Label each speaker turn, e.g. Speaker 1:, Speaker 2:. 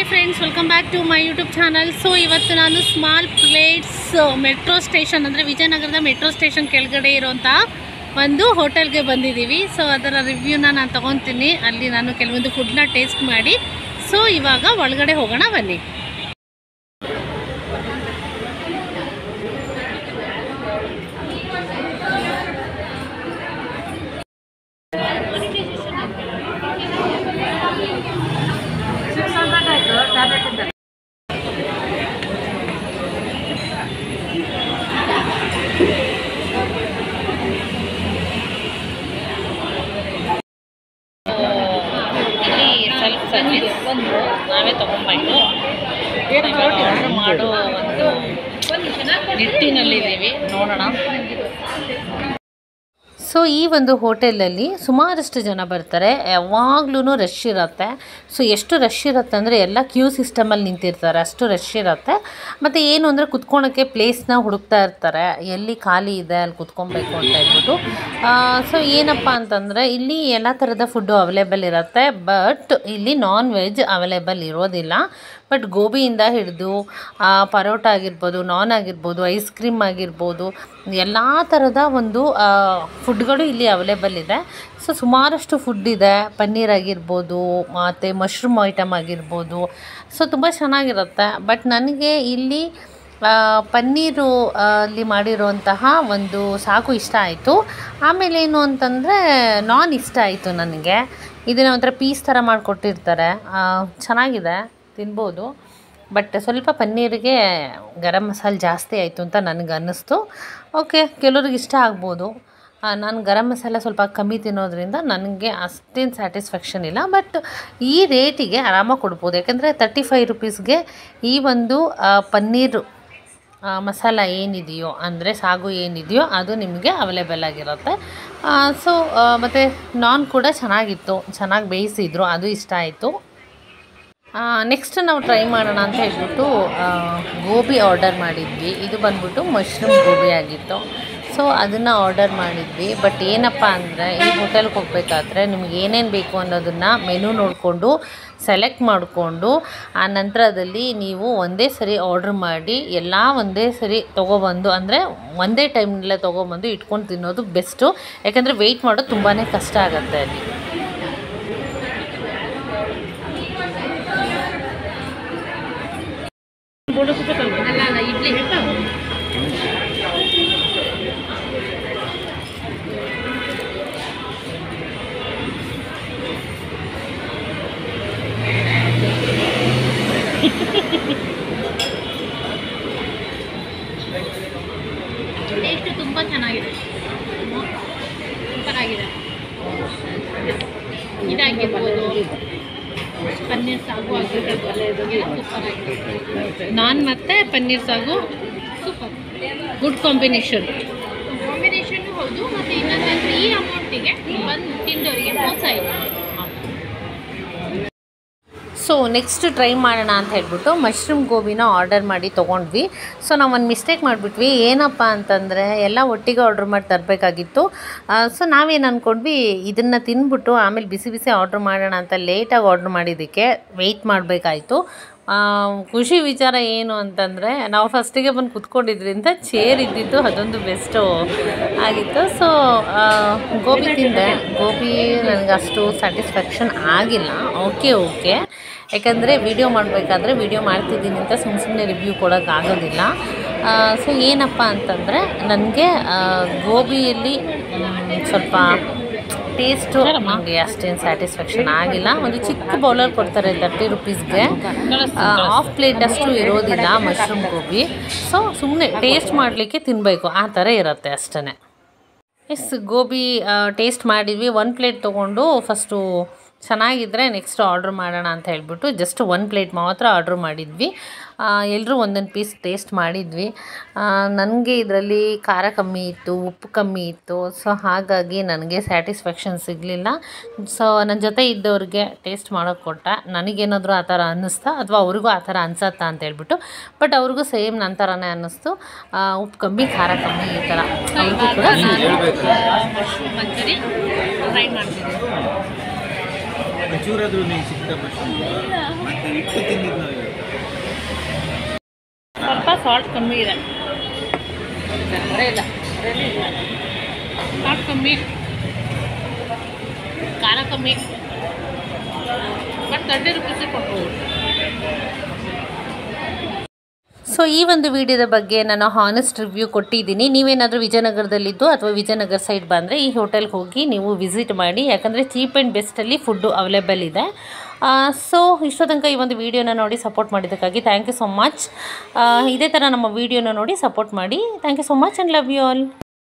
Speaker 1: Hi friends, welcome back to my YouTube channel. So ಇವತ್ತು ನಾನು small plates metro station ಅಂದರೆ ವಿಜಯನಗರದ metro station ಕೆಳಗಡೆ ಇರೋಂಥ ಒಂದು ಹೋಟೆಲ್ಗೆ ಬಂದಿದ್ದೀವಿ. ಸೊ ಅದರ ರಿವ್ಯೂನ ನಾನು ತೊಗೊತೀನಿ. ಅಲ್ಲಿ ನಾನು ಕೆಲವೊಂದು ಫುಡ್ನ ಟೇಸ್ಟ್ ಮಾಡಿ. ಸೊ ಇವಾಗ ಒಳಗಡೆ ಹೋಗೋಣ ಬನ್ನಿ. ಸೆಲ್ಫ್ ಸರ್ವಿಸ್ ನಾವೇ ತೊಗೊಬೇಕು. ಆರ್ಡರ್ ಮಾಡೋ ಒಂದು ನಿಟ್ಟಿನಲ್ಲಿದ್ದೀವಿ, ನೋಡೋಣ. ಸೊ ಈ ಒಂದು ಹೋಟೆಲಲ್ಲಿ ಸುಮಾರಷ್ಟು ಜನ ಬರ್ತಾರೆ, ಯಾವಾಗ್ಲೂ ರಶ್ ಇರುತ್ತೆ. ಸೊ ಎಷ್ಟು ರಶ್ ಇರುತ್ತೆ ಅಂದರೆ ಎಲ್ಲ ಕ್ಯೂ ಸಿಸ್ಟಮಲ್ಲಿ ನಿಂತಿರ್ತಾರೆ, ಅಷ್ಟು ರಶ್ ಇರುತ್ತೆ. ಮತ್ತು ಏನು ಅಂದರೆ ಕುತ್ಕೊಳಕ್ಕೆ ಪ್ಲೇಸ್ನ ಹುಡುಕ್ತಾ ಇರ್ತಾರೆ, ಎಲ್ಲಿ ಖಾಲಿ ಇದೆ ಅಲ್ಲಿ ಕುತ್ಕೊಬೇಕು ಅಂತ ಹೇಳ್ಬಿಟ್ಟು. ಸೊ ಏನಪ್ಪ ಅಂತಂದರೆ ಇಲ್ಲಿ ಎಲ್ಲ ಥರದ ಫುಡ್ಡು ಅವೈಲೇಬಲ್ ಇರುತ್ತೆ. ಬಟ್ ಇಲ್ಲಿ ನಾನ್ ವೆಜ್ ಅವೈಲೇಬಲ್ ಇರೋದಿಲ್ಲ. ಬಟ್ ಗೋಬಿಯಿಂದ ಹಿಡಿದು ಪರೋಟ ಆಗಿರ್ಬೋದು, ನಾನ್ ಆಗಿರ್ಬೋದು, ಐಸ್ ಕ್ರೀಮ್ ಆಗಿರ್ಬೋದು, ಎಲ್ಲ ಥರದ ಒಂದು ಫುಡ್ಗಳು ಇಲ್ಲಿ ಅವೈಲೇಬಲ್ ಇದೆ. ಸೊ ಸುಮಾರಷ್ಟು ಫುಡ್ ಇದೆ. ಪನ್ನೀರ್ ಆಗಿರ್ಬೋದು, ಮತ್ತು ಮಶ್ರೂಮ್ ಐಟಮ್ ಆಗಿರ್ಬೋದು. ಸೊ ತುಂಬ ಚೆನ್ನಾಗಿರುತ್ತೆ. ಬಟ್ ನನಗೆ ಇಲ್ಲಿ ಪನ್ನೀರು ಅಲ್ಲಿ ಮಾಡಿರುವಂತಹ ಒಂದು ಸಾಕು ಇಷ್ಟ ಆಯಿತು. ಆಮೇಲೆ ಏನು ಅಂತಂದರೆ ನಾನ್ ಇಷ್ಟ ಆಯಿತು ನನಗೆ. ಇದನ್ನು ಒಂಥರ ಪೀಸ್ ಥರ ಮಾಡಿಕೊಟ್ಟಿರ್ತಾರೆ, ಚೆನ್ನಾಗಿದೆ, ತಿನ್ಬೋದು. ಬಟ್ ಸ್ವಲ್ಪ ಪನ್ನೀರಿಗೆ ಗರಂ ಮಸಾಲೆ ಜಾಸ್ತಿ ಆಯಿತು ಅಂತ ನನಗೆ ಅನ್ನಿಸ್ತು. ಓಕೆ, ಕೆಲವ್ರಿಗೆ ಇಷ್ಟ ಆಗ್ಬೋದು. ನಾನು ಗರಂ ಮಸಾಲೆ ಸ್ವಲ್ಪ ಕಮ್ಮಿ ತಿನ್ನೋದ್ರಿಂದ ನನಗೆ ಅಷ್ಟೇನು ಸ್ಯಾಟಿಸ್ಫ್ಯಾಕ್ಷನ್ ಇಲ್ಲ. ಬಟ್ ಈ ರೇಟಿಗೆ ಆರಾಮಾಗಿ ಕೊಡ್ಬೋದು. ಯಾಕೆಂದರೆ 35 ರೂಪೀಸ್ಗೆ ಈ ಒಂದು ಪನ್ನೀರು ಮಸಾಲ ಏನಿದೆಯೋ, ಅಂದರೆ ಸಾಗು ಏನಿದೆಯೋ ಅದು ನಿಮಗೆ ಅವೈಲೇಬಲ್ ಆಗಿರುತ್ತೆ. ಸೊ ಮತ್ತು ನಾನ್ ಕೂಡ ಚೆನ್ನಾಗಿತ್ತು, ಚೆನ್ನಾಗಿ ಬೇಯಿಸಿದ್ರು, ಅದು ಇಷ್ಟ ಆಯಿತು. ನೆಕ್ಸ್ಟ್ ನಾವು ಟ್ರೈ ಮಾಡೋಣ ಅಂತ ಹೇಳ್ಬಿಟ್ಟು ಗೋಬಿ ಆರ್ಡರ್ ಮಾಡಿದ್ವಿ. ಇದು ಬಂದ್ಬಿಟ್ಟು ಮಶ್ರೂಮ್ ಗೋಬಿ ಆಗಿತ್ತು. ಸೊ ಅದನ್ನು ಆರ್ಡರ್ ಮಾಡಿದ್ವಿ. ಬಟ್ ಏನಪ್ಪ ಅಂದರೆ ಈ ಹೋಟೆಲ್ಗೆ ಹೋಗಬೇಕಾದ್ರೆ ನಿಮ್ಗೆ ಏನೇನು ಬೇಕು ಅನ್ನೋದನ್ನು ಮೆನು ನೋಡಿಕೊಂಡು ಸೆಲೆಕ್ಟ್ ಮಾಡಿಕೊಂಡು ಆ ನಂತರದಲ್ಲಿ ನೀವು ಒಂದೇ ಸರಿ ಆರ್ಡ್ರ್ ಮಾಡಿ ಎಲ್ಲ ಒಂದೇ ಸರಿ ತೊಗೊಬಂದು, ಅಂದರೆ ಒಂದೇ ಟೈಮ್ನಲ್ಲೇ ತೊಗೊಬಂದು ಇಟ್ಕೊಂಡು ತಿನ್ನೋದು ಬೆಸ್ಟು. ಯಾಕೆಂದರೆ ವೆಯ್ಟ್ ಮಾಡೋದು ತುಂಬಾ ಕಷ್ಟ ಆಗುತ್ತೆ ಅಲ್ಲಿ. ಇಡ್ಲಿ ಟೇಸ್ಟ್ ತುಂಬ ಚೆನ್ನಾಗಿದೆ, ಸೂಪರ್ ಆಗಿದೆ. ಇದಾಗಿರ್ಬೋದು, ಪನ್ನೀರ್ ಸಾಗು ಆಗಿರ್ಬೋದು, ಸೂಪರ್ ಆಗಿದೆ. ನಾನ್ ಮತ್ತು ಪನ್ನೀರ್ ಸಾಗು ಸೂಪರ್, ಗುಡ್ ಕಾಂಬಿನೇಷನ್ ಹೌದು. ಮತ್ತು ಇನ್ನೊಂದಂದರೆ ಈ ಅಮೌಂಟಿಗೆ ಬಂದು ತಿಂದವರಿಗೆ ಮೋಸ ಇಲ್ಲ. ಸೊ ನೆಕ್ಸ್ಟ್ ಟ್ರೈ ಮಾಡೋಣ ಅಂತ ಹೇಳ್ಬಿಟ್ಟು ಮಶ್ರೂಮ್ ಗೋಬಿನ ಆರ್ಡರ್ ಮಾಡಿ ತೊಗೊಂಡ್ವಿ. ಸೊ ನಾವು ಒಂದು ಮಿಸ್ಟೇಕ್ ಮಾಡಿಬಿಟ್ವಿ. ಏನಪ್ಪ ಅಂತಂದರೆ ಎಲ್ಲ ಒಟ್ಟಿಗೆ ಆರ್ಡ್ರ್ ಮಾಡಿ ತರಬೇಕಾಗಿತ್ತು. ಸೊ ನಾವೇನು ಅಂದ್ಕೊಂಡ್ವಿ, ಇದನ್ನು ತಿಂದ್ಬಿಟ್ಟು ಆಮೇಲೆ ಬಿಸಿ ಬಿಸಿ ಆರ್ಡ್ರ್ ಮಾಡೋಣ ಅಂತ ಲೇಟಾಗಿ ಆರ್ಡ್ರ್ ಮಾಡಿದ್ದಕ್ಕೆ ವೆಯ್ಟ್ ಮಾಡಬೇಕಾಯಿತು. ಖುಷಿ ವಿಚಾರ ಏನು ಅಂತಂದರೆ ನಾವು ಫಸ್ಟಿಗೆ ಬಂದು ಕುತ್ಕೊಂಡಿದ್ರಿಂದ ಚೇರ್ ಇದ್ದಿದ್ದು ಅದೊಂದು ಬೆಸ್ಟು ಆಗಿತ್ತು. ಸೊ ಗೋಬಿ ತಿಂದೆ. ಗೋಬಿ ನನಗೆ ಅಷ್ಟು ಸ್ಯಾಟಿಸ್ಫ್ಯಾಕ್ಷನ್ ಆಗಿಲ್ಲ. ಓಕೆ, ಯಾಕಂದರೆ ವಿಡಿಯೋ ಮಾಡಬೇಕಾದ್ರೆ ವಿಡಿಯೋ ಮಾಡ್ತಿದ್ದೀನಿ ಅಂತ ಸುಮ್ಮನೆ ರಿವ್ಯೂ ಕೊಡೋಕ್ಕಾಗೋದಿಲ್ಲ. ಸೊ ಏನಪ್ಪ ಅಂತಂದರೆ ನನಗೆ ಗೋಬಿಯಲ್ಲಿ ಸ್ವಲ್ಪ ಟೇಸ್ಟು ನನಗೆ ಅಷ್ಟೇನು ಸ್ಯಾಟಿಸ್ಫ್ಯಾಕ್ಷನ್ ಆಗಿಲ್ಲ. ಒಂದು ಚಿಕ್ಕ ಬೌಲಲ್ಲಿ ಕೊಡ್ತಾರೆ 30 ರೂಪೀಸ್ಗೆ, ಹಾಫ್ ಪ್ಲೇಟಷ್ಟು ಇರೋದಿಲ್ಲ ಮಶ್ರೂಮ್ ಗೋಬಿ. ಸೊ ಸುಮ್ಮನೆ ಟೇಸ್ಟ್ ಮಾಡಲಿಕ್ಕೆ ತಿನ್ನಬೇಕು, ಆ ಥರ ಇರುತ್ತೆ ಅಷ್ಟೇ. ಗೋಬಿ ಟೇಸ್ಟ್ ಮಾಡಿದ್ವಿ. 1 ಪ್ಲೇಟ್ ತೊಗೊಂಡು ಫಸ್ಟು ಚೆನ್ನಾಗಿದ್ದರೆ ನೆಕ್ಸ್ಟ್ ಆರ್ಡ್ರ್ ಮಾಡೋಣ ಅಂತ ಹೇಳ್ಬಿಟ್ಟು ಜಸ್ಟ್ 1 ಪ್ಲೇಟ್ ಮಾತ್ರ ಆರ್ಡ್ರ್ ಮಾಡಿದ್ವಿ. ಎಲ್ಲರೂ ಒಂದೊಂದು ಪೀಸ್ ಟೇಸ್ಟ್ ಮಾಡಿದ್ವಿ. ನನಗೆ ಇದರಲ್ಲಿ ಖಾರ ಕಮ್ಮಿ ಇತ್ತು, ಉಪ್ಪು ಕಮ್ಮಿ ಇತ್ತು. ಸೊ ಹಾಗಾಗಿ ನನಗೆ ಸ್ಯಾಟಿಸ್ಫ್ಯಾಕ್ಷನ್ ಸಿಗಲಿಲ್ಲ. ಸೊ ನನ್ನ ಜೊತೆ ಇದ್ದವ್ರಿಗೆ ಟೇಸ್ಟ್ ಮಾಡೋಕ್ಕೆ ಕೊಟ್ಟೆ. ನನಗೇನಾದರೂ ಆ ಥರ ಅನ್ನಿಸ್ತಾ ಅಥವಾ ಅವ್ರಿಗೂ ಆ ಥರ ಅನ್ಸತ್ತಾ ಅಂತ ಹೇಳ್ಬಿಟ್ಟು. ಬಟ್ ಅವ್ರಿಗೂ ಸೇಮ್ ನನ್ನ ಥರನೇ ಅನ್ನಿಸ್ತು, ಉಪ್ಪು ಕಮ್ಮಿ, ಖಾರ ಕಮ್ಮಿ, ಈ ಥರ ಅವ್ರಿಗೂ ಕೂಡ ಮಶ್ರೂಮ್ ಮಂಚೂರಿ ಟ್ರೈ ಮಾಡ್ತಿದ್ದೀನಿ.
Speaker 2: ಚೂರಾದ್ರೂ ನೀವು ಸಿಕ್ಕಿದ ಮಶ್ರೂಮ್
Speaker 1: ಸ್ವಲ್ಪ ಸಾಲ್ಟ್ ಕಮ್ಮಿ ಇದೆ, ಇಲ್ಲ ಸಾಲ್ಟ್ ಕಮ್ಮಿ, ಖಾರ ಕಮ್ಮಿ, ಬಟ್ 30 ರೂಪೀಸಿಗೆ ಕೊಡ್ಬೋದು. ಸೊ ಈ ಒಂದು ವಿಡಿಯೋದ ಬಗ್ಗೆ ನಾನು ಹಾನೆಸ್ಟ್ ರಿವ್ಯೂ ಕೊಟ್ಟಿದ್ದೀನಿ. ನೀವೇನಾದರೂ ವಿಜಯನಗರದಲ್ಲಿದ್ದು ಅಥವಾ ವಿಜಯನಗರ ಸೈಡ್ ಬಂದರೆ ಈ ಹೋಟೆಲ್ಗೆ ಹೋಗಿ ನೀವು ವಿಸಿಟ್ ಮಾಡಿ, ಯಾಕಂದರೆ ಚೀಪ್ ಆ್ಯಂಡ್ ಬೆಸ್ಟಲ್ಲಿ ಫುಡ್ಡು ಅವೈಲೇಬಲ್ ಇದೆ. ಸೊ ಇಷ್ಟೋ ತನಕ ಈ ಒಂದು ವಿಡಿಯೋನ ನೋಡಿ ಸಪೋರ್ಟ್ ಮಾಡಿದ್ದಕ್ಕಾಗಿ ಥ್ಯಾಂಕ್ ಯು ಸೊ ಮಚ್. ಇದೇ ಥರ ನಮ್ಮ ವಿಡಿಯೋನ ನೋಡಿ ಸಪೋರ್ಟ್ ಮಾಡಿ. Thank you so much and love you all.